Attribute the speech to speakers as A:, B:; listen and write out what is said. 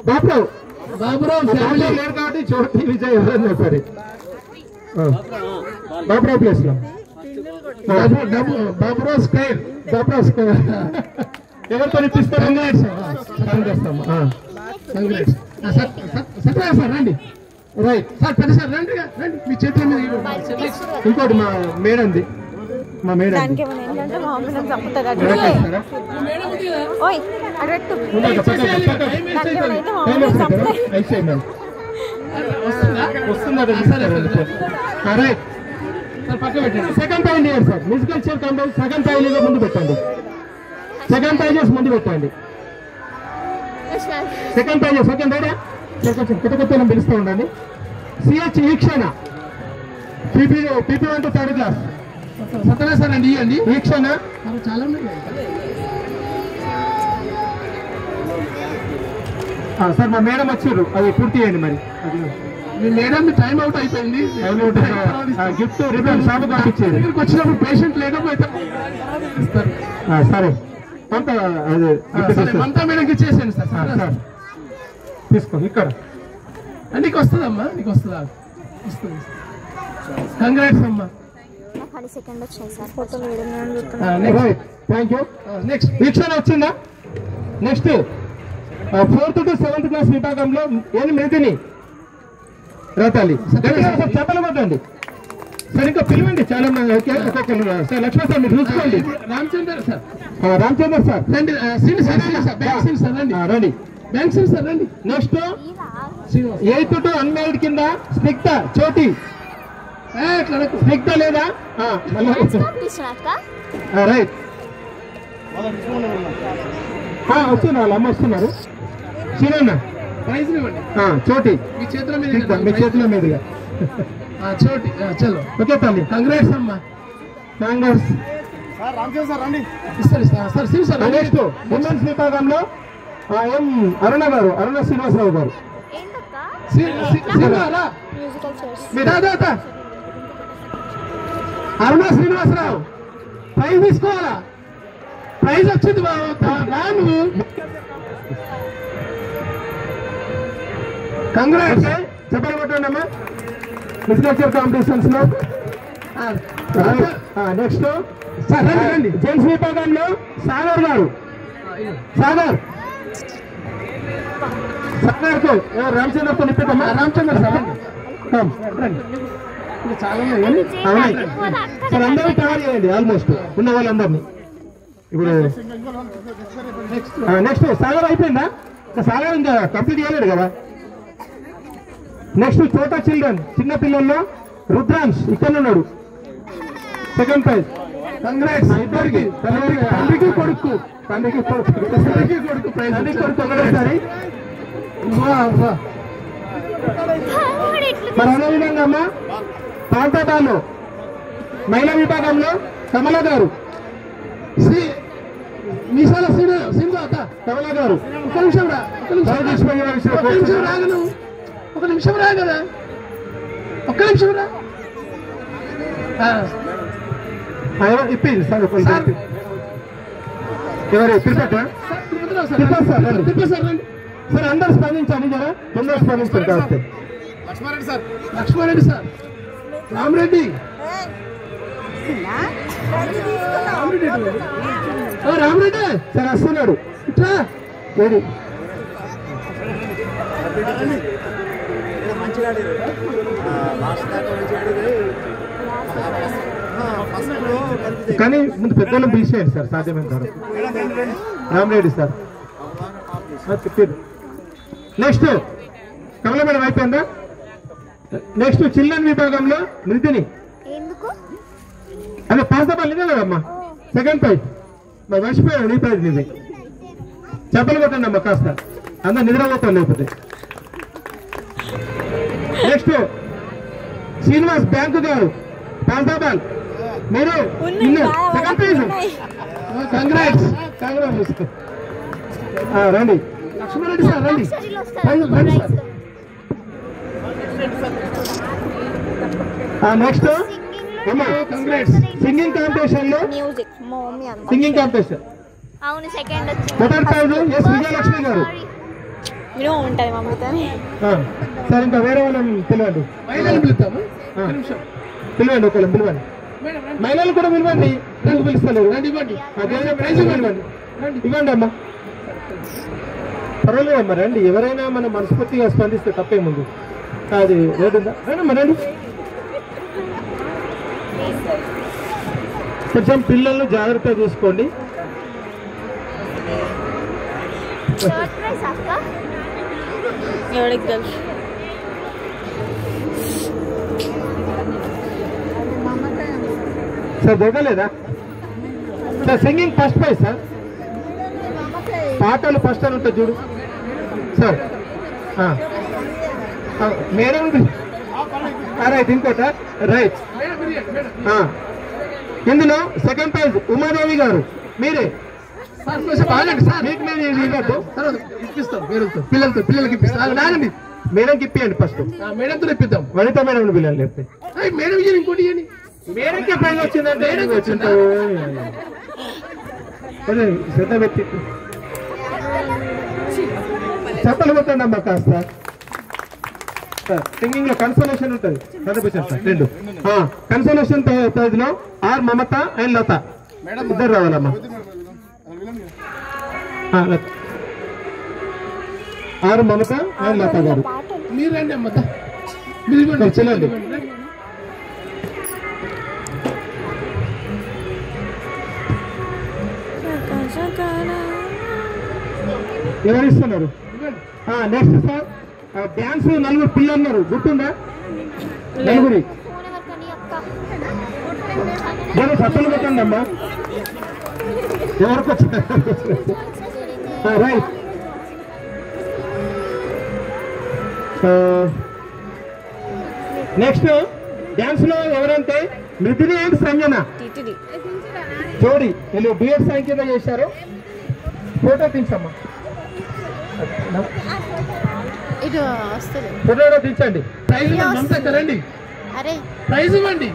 A: Baburao family లేరు కాబట్టి చోటి విజయ్ ఎవరన్నా సరే బాబురావు ప్లేస్ లో బాబురావు స్క్వేర్ ఎవరితో ఇప్పిస్తారు సత్యనారాయణ సార్ రండి రైట్ సార్ పెద్ద సార్ రండి రండి మీ చేతుల మీద ఇంకోటి మా మేడంది మా మేడం సెకండ్ పైల్ ఇవ్వండి sir musical chair company second pile ముందు పెట్టండి సెకండ్ పైజెస్ ముందు పెట్టండి సెకండ్ పైజెస్ సెకండ్ రైడా కొత్త కొత్త పిలుస్తూ ఉండండి సిహెచ్ వీక్షణ PP 1 to 3rd class Satyanarayana sir అండి ఇవ్వండి వీక్షణ చాలా సార్ మా మేడం వచ్చారు అది పూర్తి చేయండి మరి మీ మేడం టైం అవుట్ అయిపోయింది గిఫ్ట్ రిటర్న్ షాప్ పంపించేది ఇక్కడికి వచ్చినప్పుడు పేషెంట్ లేకపోతే సరే మమతా మేడంకి ఇచ్చేసాను సార్ సార్ తీసుకో ఇక్కడ నీకు వస్తుందమ్మా నీకు వస్తుందా వస్తుంది కంగ్రాట్స్ అమ్మా థ్యాంక్ యూ నెక్స్ట్ వీక్షణ వచ్చిందా next 4th to 7th class విభాగంలో ఏమి మేతిని రాతాలి చెప్పలు కొట్టండి సార్ ఇంకా పిలవండి చాలా మంది సార్ లక్ష్మణ్ సార్ మీరు చూసుకోండి రామచంద్ర సార్ రండి రండి బ్యాంక్ సార్ రండి నెక్స్ట్ 8th to unmarried కింద స్నిగ్ధ చోటి స్నిగ్ధ లేదా రైట్ వస్తున్నారు వాళ్ళ అమ్మ వస్తున్నారు చిన్న ప్రైజ్ ఇవ్వండి చోటి మీ చేతుల మీదుగా చోటి చలో ఓకే తల్లి కంగ్రాట్స్ అమ్మా కాంగ్రెస్ ఇస్తారు నెక్స్ట్ ఉమెన్స్ విభాగంలో ఎం అరుణ గారు అరుణ శ్రీనివాసరావు గారు అరుణ శ్రీనివాసరావు ప్రైజ్ తీసుకోవాలా ప్రైజ్ వచ్చింది రాను కంగ్రాట్స్ చెప్పండి కొట్టండి అమ్మా లిటరేచర్ కాంపిటీషన్స్ లో నెక్స్ట్ రండి జెంట్స్ విభాగంలో సాగర్ గారు సాగర్ కు రామచంద్రతో నింపిద్దామా రామచంద్ర సార్ చాలా సార్ అందరూ కవర్ చేయండి ఆల్మోస్ట్ ఉన్న వాళ్ళందరినీ ఇప్పుడు నెక్స్ట్ సాగర్ అయిపోయిందా సాగర్ ఇంకా కంప్లీట్ చేయలేడు కదా నెక్స్ట్ చోటా చిల్డ్రన్ చిన్న పిల్లల్లో రుద్రాంశ్ ఇక్కడ ఉన్నాడు సెకండ్ ప్రైజ్ కంగ్రాట్స్ ఇద్దరికి తండ్రికి కొడుకు ప్రైజ్ ఒకటేసారి మరి అదేవిధంగా అమ్మా పాల్తాటాలో మహిళా విభాగంలో కమల గారు మీసాల కమల గారు ఒక నిమిషం రా కదా ఒక్క నిమిషం రా ఇప్పింది సార్ ఎవరు సార్ అందరు స్పందించండి జరా తొందర స్పందించారు కాస్తే లక్ష్మారెడ్డి సార్ రామరెడ్డి రామరెడ్డి సార్ వస్తున్నాడు ఇట్లా రెడీ కానీ ముందు పెద్దలు పిలిచేయండి సార్ సాధ్యమైన వరకు రామరెడ్డి సార్ చెప్పారు నెక్స్ట్ కమల మేడం అయిపోయిందా నెక్స్ట్ చిల్డ్రన్ విభాగంలో మృతిని అదే పాసపల్లి కదమ్మా సెకండ్ ప్రైజ్ మరి మర్చిపోయాను నీ ప్రైజ్ ఇది చెప్పలు కొట్టండి అమ్మా కాస్త అందరు నిద్రపోతాను లేకపోతే నెక్స్ట్ శ్రీనివాస్ బ్యాంకు గారు పాల్తాబాల్ మీరు సెకండ్ ప్రైజ్ కంగ్రాట్స్ రండి లక్ష్మారెడ్డి సార్ రండి రండి sir next congrats singing competition లో సింగింగ్ కాంపిటీషన్ మొదటి ప్రైజ్ ఎస్ విజయలక్ష్మి గారు
B: ఉంటుంది మమ్మీతో.
A: సరే ఇంకా వేరే వాళ్ళని పిలవండి. పిలవండి ఒకళ్ళని పిలవండి. మహిళలు కూడా పిలవండి. ఎందుకు పిలుస్తలేరు? ఇవ్వండి అమ్మా. పర్వాలేదమ్మా రండి. ఎవరైనా మన మనస్ఫూర్తిగా స్పందిస్తే తప్పే ముందు అది లేదుందా? రండమ్మా రండి. కొంచెం పిల్లల్ని జాగ్రత్తగా చూసుకోండి.
B: ఎవరికి తెలుసు?
A: సార్ దిగలేదా sir? Singing first prize sir. పాటలు ఫస్ట్ అని ఉంటుంది చూడు సార్. Madam right. ఇంకోట రైట్. ఇందులో సెకండ్ ప్రైజ్ ఉమాదేవి గారు. మీరే పిల్లలకి ఇప్పిస్తాను. మేడంకి ఇప్పియండి ఫస్ట్. మేడంతో ఇప్పిద్దాం. వనిత మేడం పిల్లలు లేకపోతే మేడం ఇంకోటి ఇవ్వండి. మేడంకే ప్రైజ్ వచ్చిందంటే శ్రద్ధ పెట్టి చెప్పలు కొట్టండి అమ్మా కాస్త. సింగింగ్ లో కన్సోలేషన్ ఉంటుంది. చదివించారు సార్ రెండు. కన్సోలేషన్ ప్రైజ్ లో ఆర్ మమత అండ్ లత ఇద్దరు రావాలమ్మా. ఆర్ మమత అండ్ లత గారు మీరు రండి అమ్మ. చెల్లండి. ఎవరు ఇస్తున్నారు? నెక్స్ట్ సార్ డ్యాన్స్ నలుగురు పిల్లలు ఉన్నారు. గుర్తుందా? నలుగురి నేను సత్తలు పెట్టండి అమ్మా. ఎవరికి వచ్చారు? రైట్. నెక్స్ట్ డ్యాన్స్ లో ఎవరంటే మృతిని అండ్ సంజన జోడి. వీళ్ళు బిఎడ్ సాయి కింద చేశారు. ఫోటో తీసమ్మా. ఫోటో తీర్చండి. ప్రైజ్ రండి. ప్రైజ్ ఇవ్వండి.